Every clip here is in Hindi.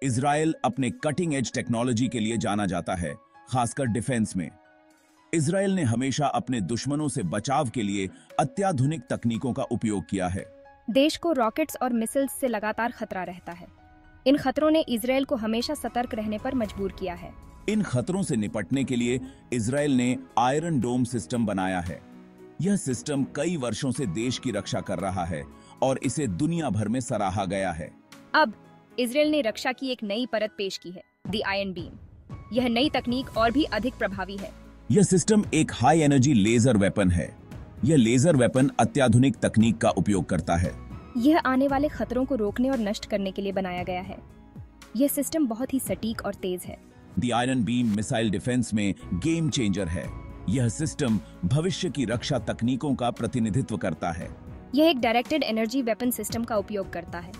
इजराइल अपने कटिंग एज टेक्नोलॉजी के लिए जाना जाता है, खासकर डिफेंस में। इजराइल ने हमेशा अपने दुश्मनों से बचाव के लिए अत्याधुनिक तकनीकों का उपयोग किया है। देश को रॉकेट्स और मिसाइल्स से लगातार खतरा रहता है। इन खतरों ने इजराइल को हमेशा सतर्क रहने पर मजबूर किया है। इन खतरों से निपटने के लिए इजराइल ने आयरन डोम सिस्टम बनाया है। यह सिस्टम कई वर्षों से देश की रक्षा कर रहा है और इसे दुनिया भर में सराहा गया है। अब इजराइल ने रक्षा की एक नई परत पेश की है, द आयरन बीम। यह नई तकनीक और भी अधिक प्रभावी है। यह सिस्टम एक हाई एनर्जी लेजर वेपन है। यह लेजर वेपन अत्याधुनिक तकनीक का उपयोग करता है। यह आने वाले खतरों को रोकने और नष्ट करने के लिए बनाया गया है। यह सिस्टम बहुत ही सटीक और तेज है। The iron beam missile defence में गेम चेंजर है। यह सिस्टम भविष्य की रक्षा तकनीकों का प्रतिनिधित्व करता है। यह एक डायरेक्टेड एनर्जी वेपन सिस्टम का उपयोग करता है।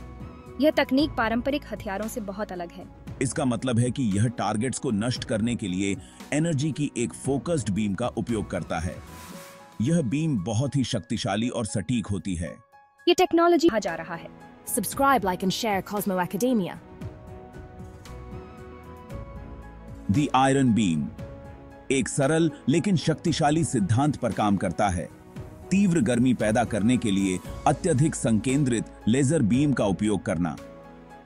यह तकनीक पारंपरिक हथियारों से बहुत अलग है। इसका मतलब है कि यह टारगेट्स को नष्ट करने के लिए एनर्जी की एक फोकस्ड बीम का उपयोग करता है। यह बीम बहुत ही शक्तिशाली और सटीक होती है। ये टेक्नोलॉजी कहा जा रहा है। Subscribe, like and share Cosmo Academia. The iron beam एक सरल लेकिन शक्तिशाली सिद्धांत पर काम करता है। तीव्र गर्मी पैदा करने के लिए अत्यधिक संकेंद्रित लेजर बीम का उपयोग करना।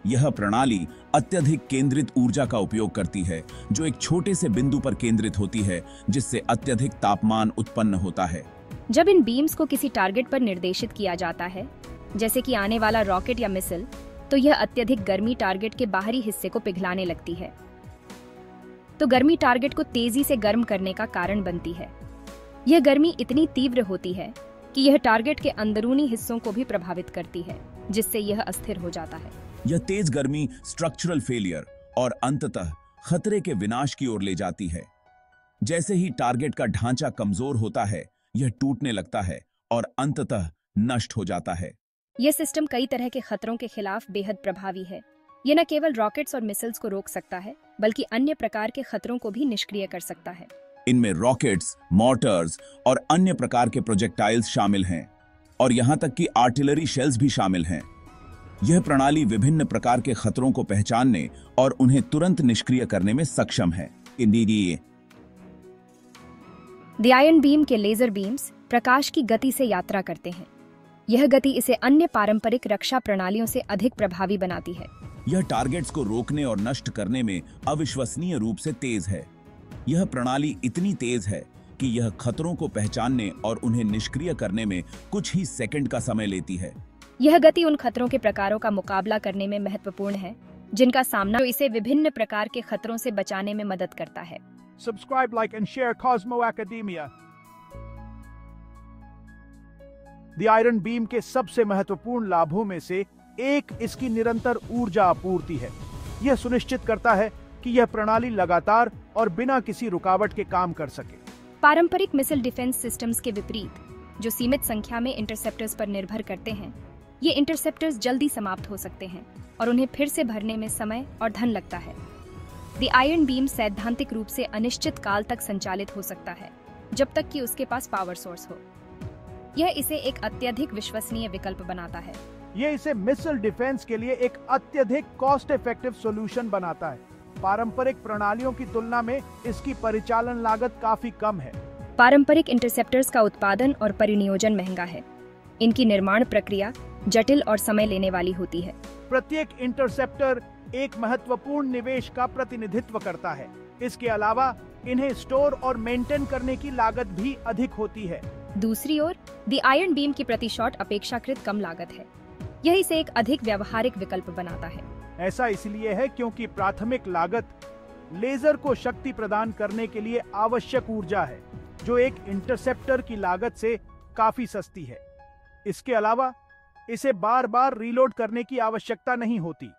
यह प्रणाली अत्यधिक केंद्रित ऊर्जा का उपयोग करती है, जो एक छोटे से बिंदु पर केंद्रित होती है, जिससे अत्यधिक तापमान उत्पन्न होता है। जब इन बीम्स को किसी टारगेट पर निर्देशित किया जाता है, जैसे कि आने वाला रॉकेट या मिसाइल, तो यह अत्यधिक गर्मी टारगेट के बाहरी हिस्से को पिघलाने लगती है। तो गर्मी टारगेट को तेजी से गर्म करने का कारण बनती है। यह गर्मी इतनी तीव्र होती है कि यह टारगेट के अंदरूनी हिस्सों को भी प्रभावित करती है, जिससे यह अस्थिर हो जाता है। यह तेज गर्मी स्ट्रक्चरल फेलियर और अंततः खतरे के विनाश की ओर ले जाती है। जैसे ही टारगेट का ढांचा कमजोर होता है, यह टूटने लगता है और अंततः नष्ट हो जाता है। यह सिस्टम कई तरह के खतरों के खिलाफ बेहद प्रभावी है। यह न केवल रॉकेट्स और मिसाइल्स को रोक सकता है, बल्कि अन्य प्रकार के खतरों को भी निष्क्रिय कर सकता है। इनमें रॉकेट्स, मॉर्टर्स और अन्य प्रकार के प्रोजेक्टाइल्स शामिल हैं, और यहां तक कि आर्टिलरी शेल्स भी शामिल हैं। यह प्रणाली विभिन्न प्रकार के खतरों को पहचानने और उन्हें तुरंत निष्क्रिय करने में सक्षम है। द आयरन बीम के लेजर बीम्स प्रकाश की गति से यात्रा करते हैं। यह गति इसे अन्य पारंपरिक रक्षा प्रणालियों से अधिक प्रभावी बनाती है। यह टारगेट्स को रोकने और नष्ट करने में अविश्वसनीय रूप से तेज है। यह प्रणाली इतनी तेज है कि यह खतरों को पहचानने और उन्हें निष्क्रिय करने में कुछ ही सेकंड का समय लेती है। यह गति उन खतरों के प्रकारों का मुकाबला करने में महत्वपूर्ण है, जिनका सामना जो इसे विभिन्न प्रकार के खतरों से बचाने में मदद करता है। Subscribe, like and share Cosmo Academia. The iron beam के सबसे महत्वपूर्ण लाभों में से एक इसकी निरंतर ऊर्जा आपूर्ति है। यह सुनिश्चित करता है कि यह प्रणाली लगातार और बिना किसी रुकावट के काम कर सके। पारंपरिक मिसाइल डिफेंस सिस्टम्स के विपरीत, जो सीमित संख्या में इंटरसेप्टर्स पर निर्भर करते हैं, ये इंटरसेप्टर्स जल्दी समाप्त हो सकते हैं और उन्हें फिर से भरने में समय और धन लगता है। द आयरन बीम सैद्धांतिक रूप से अनिश्चित काल तक संचालित हो सकता है, जब तक कि उसके पास पावर सोर्स हो। यह इसे एक अत्यधिक विश्वसनीय विकल्प बनाता है। यह इसे मिसाइल डिफेंस के लिए एक अत्यधिक कॉस्ट इफेक्टिव सॉल्यूशन बनाता है। पारंपरिक प्रणालियों की तुलना में इसकी परिचालन लागत काफी कम है। पारंपरिक इंटरसेप्टर्स का उत्पादन और परिनियोजन महंगा है। इनकी निर्माण प्रक्रिया जटिल और समय लेने वाली होती है। प्रत्येक इंटरसेप्टर एक महत्वपूर्ण निवेश का प्रतिनिधित्व करता है। इसके अलावा इन्हें स्टोर और मेंटेन करने की लागत भी अधिक होती है। दूसरी ओर, द आयरन बीम की प्रति शॉट अपेक्षाकृत कम लागत है। यह इसे एक अधिक व्यावहारिक विकल्प बनाता है। ऐसा इसलिए है क्योंकि प्राथमिक लागत लेजर को शक्ति प्रदान करने के लिए आवश्यक ऊर्जा है, जो एक इंटरसेप्टर की लागत से काफी सस्ती है। इसके अलावा इसे बार बार रीलोड करने की आवश्यकता नहीं होती।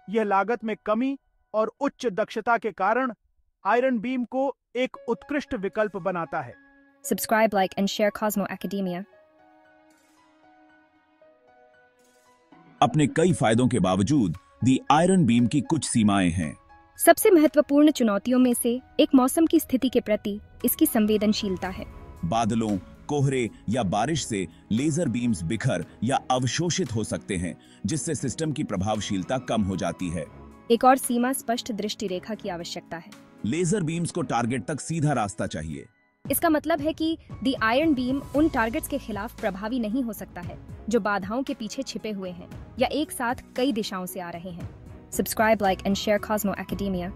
यह लागत में कमी और उच्च दक्षता के कारण आयरन बीम को एक उत्कृष्ट विकल्प बनाता है। Subscribe, like and share Cosmo Academia. अपने कई फायदों के बावजूद द आयरन बीम की कुछ सीमाएं हैं। सबसे महत्वपूर्ण चुनौतियों में से एक मौसम की स्थिति के प्रति इसकी संवेदनशीलता है। बादलों, कोहरे या बारिश से लेजर बीम्स बिखर या अवशोषित हो सकते हैं, जिससे सिस्टम की प्रभावशीलता कम हो जाती है। एक और सीमा स्पष्ट दृष्टि रेखा की आवश्यकता है। लेजर बीम्स को टारगेट तक सीधा रास्ता चाहिए। इसका मतलब है कि द आयरन बीम उन टारगेट्स के खिलाफ प्रभावी नहीं हो सकता है जो बाधाओं के पीछे छिपे हुए हैं या एक साथ कई दिशाओं से आ रहे हैं। Subscribe, like and share Cosmo academia.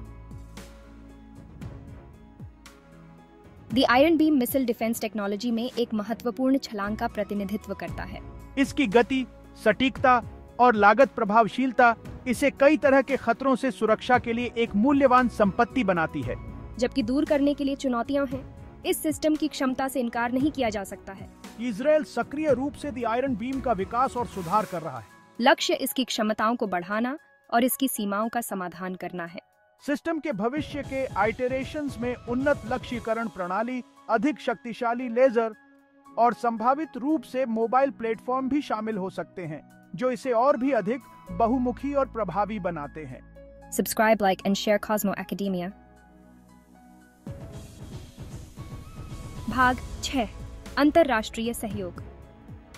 The iron beam missile defence technology में एक महत्वपूर्ण छलांग का प्रतिनिधित्व करता है। इसकी गति, सटीकता और लागत प्रभावशीलता इसे कई तरह के खतरों से सुरक्षा के लिए एक मूल्यवान संपत्ति बनाती है। जबकि दूर करने के लिए चुनौतियां हैं, इस सिस्टम की क्षमता से इनकार नहीं किया जा सकता है। इजराइल सक्रिय रूप से द आयरन बीम का विकास और सुधार कर रहा है। लक्ष्य इसकी क्षमताओं को बढ़ाना और इसकी सीमाओं का समाधान करना है। सिस्टम के भविष्य के आइटरेशंस में उन्नत लक्ष्यीकरण प्रणाली, अधिक शक्तिशाली लेजर और संभावित रूप से मोबाइल प्लेटफॉर्म भी शामिल हो सकते हैं, जो इसे और भी अधिक बहुमुखी और प्रभावी बनाते हैं। Subscribe, like and share Cosmo academia. भाग 6, अंतरराष्ट्रीय सहयोग।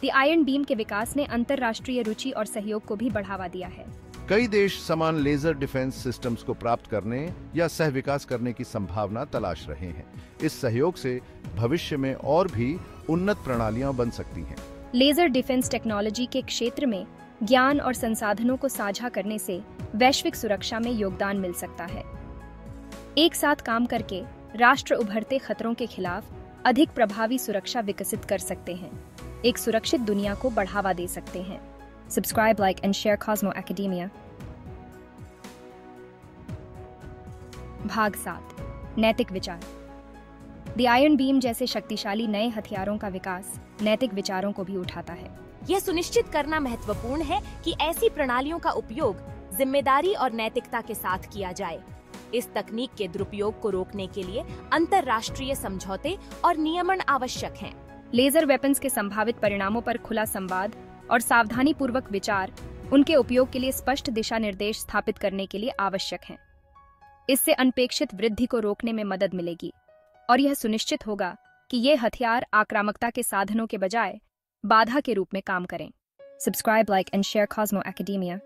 द आयरन बीम के विकास ने अंतरराष्ट्रीय रुचि और सहयोग को भी बढ़ावा दिया है। कई देश समान लेजर डिफेंस सिस्टम्स को प्राप्त करने या सह विकास करने की संभावना तलाश रहे हैं। इस सहयोग से भविष्य में और भी उन्नत प्रणालियां बन सकती हैं। लेजर डिफेंस टेक्नोलॉजी के क्षेत्र में ज्ञान और संसाधनों को साझा करने से वैश्विक सुरक्षा में योगदान मिल सकता है। एक साथ काम करके राष्ट्र उभरते खतरों के खिलाफ अधिक प्रभावी सुरक्षा विकसित कर सकते हैं, एक सुरक्षित दुनिया को बढ़ावा दे सकते हैं। Subscribe, like and share Cosmo academia. भाग 7, नैतिक विचार। द आयरन बीम जैसे शक्तिशाली नए हथियारों का विकास नैतिक विचारों को भी उठाता है। यह सुनिश्चित करना महत्वपूर्ण है कि ऐसी प्रणालियों का उपयोग जिम्मेदारी और नैतिकता के साथ किया जाए। इस तकनीक के दुरुपयोग को रोकने के लिए अंतरराष्ट्रीय समझौते और नियमन आवश्यक हैं। लेजर वेपन्स के संभावित परिणामों पर खुला संवाद और सावधानी पूर्वक विचार उनके उपयोग के लिए स्पष्ट दिशा निर्देश स्थापित करने के लिए आवश्यक हैं। इससे अनपेक्षित वृद्धि को रोकने में मदद मिलेगी और यह सुनिश्चित होगा कि ये हथियार आक्रामकता के साधनों के बजाय बाधा के रूप में काम करें। Subscribe, like and share Cosmo academia.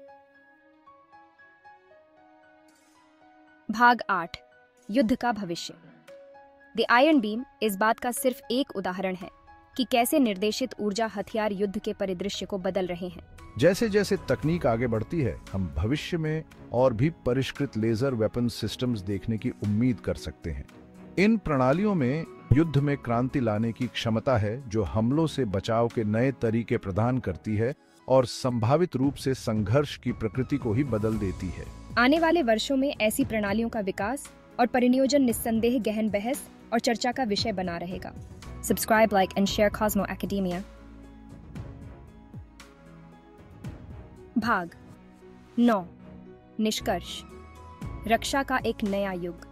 भाग 8, युद्ध का भविष्य। द आयरन बीम इस बात का सिर्फ एक उदाहरण है कि कैसे निर्देशित ऊर्जा हथियार युद्ध के परिदृश्य को बदल रहे हैं। जैसे जैसे तकनीक आगे बढ़ती है, हम भविष्य में और भी परिष्कृत लेजर वेपन सिस्टम्स देखने की उम्मीद कर सकते हैं। इन प्रणालियों में युद्ध में क्रांति लाने की क्षमता है, जो हमलों से बचाव के नए तरीके प्रदान करती है और संभावित रूप से संघर्ष की प्रकृति को ही बदल देती है। आने वाले वर्षों में ऐसी प्रणालियों का विकास और परिनियोजन निस्संदेह गहन बहस और चर्चा का विषय बना रहेगा। Subscribe, like and share Cosmo academia. भाग 9, निष्कर्ष। रक्षा का एक नया युग।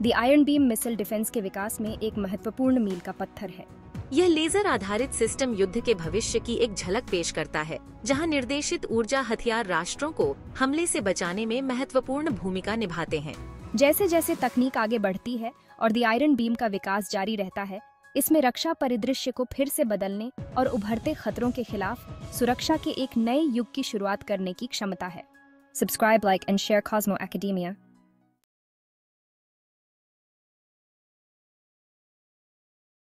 The iron beam missile defence के विकास में एक महत्वपूर्ण मील का पत्थर है। यह लेजर आधारित सिस्टम युद्ध के भविष्य की एक झलक पेश करता है, जहां निर्देशित ऊर्जा हथियार राष्ट्रों को हमले से बचाने में महत्वपूर्ण भूमिका निभाते हैं। जैसे जैसे तकनीक आगे बढ़ती है और द आयरन बीम का विकास जारी रहता है, इसमें रक्षा परिदृश्य को फिर से बदलने और उभरते खतरों के खिलाफ सुरक्षा के एक नए युग की शुरुआत करने की क्षमता है। Subscribe, like and share Cosmo academia.